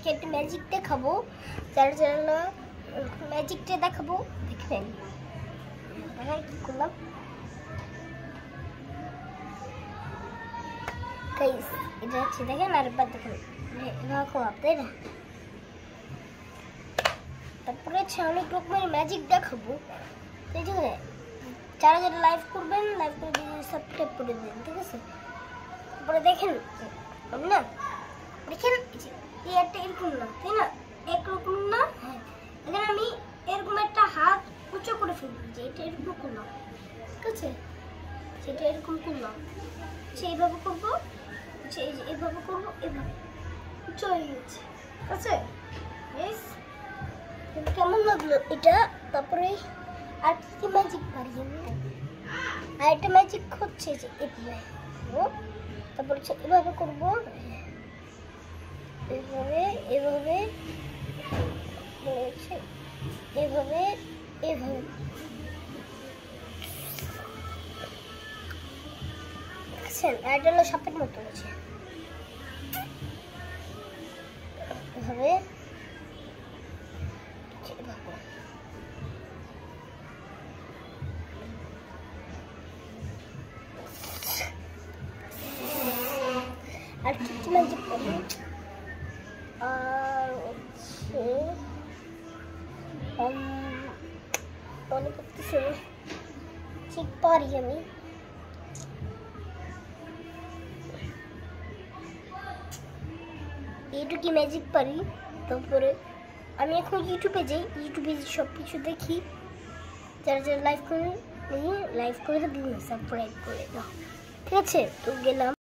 আজকে একটা ম্যাজিক দেখাবো, যারা যারা না ম্যাজিকটা দেখাবো দেখবেন। কি করলাম গাইস, এটা হচ্ছে দেখেন, আরেকবার দেখেন এরকম তাই না। তারপরে হচ্ছে অনেক রকমের ম্যাজিক দেখাবো, ঠিক আছে? যারা যারা লাইভ করবেন, লাইভ করে সাবস্ক্রাইব করে দেবেন, ঠিক আছে? তারপরে দেখেন না, দেখেন এই একটা এরকম না, তাই না? একরকম না, হ্যাঁ। এখানে আমি এরকম একটা হাত উঁচু করে ফেলবো, যে এটা এরকম করলাম, ঠিক আছে? সেটা এরকম করলাম, এইভাবে করবো, এইভাবে করবো, এভাবে উঁচু হয়ে গেছে, ঠিক আছে? কেমন লাগলো এটা? তারপরে আর কি ম্যাজিক পারি আমি? আর একটা ম্যাজিক হচ্ছে যে তারপরে এভাবে করবো, এভাবে এভাবে এভাবে এভাবে এটা হলো সাপের মতো হচ্ছে, এভাবে আর কি ম্যাজিক করি? আর হচ্ছে মনে করতেছি ঠিক পারি আমি। এইটুকু ম্যাজিক পারি। তারপরে আমি এখন ইউটিউবে যাই, ইউটিউবে সব কিছু দেখি। যারা যারা লাইভ করে দিন, সাবস্ক্রাইব করে দাও, ঠিক আছে? তো গেলাম।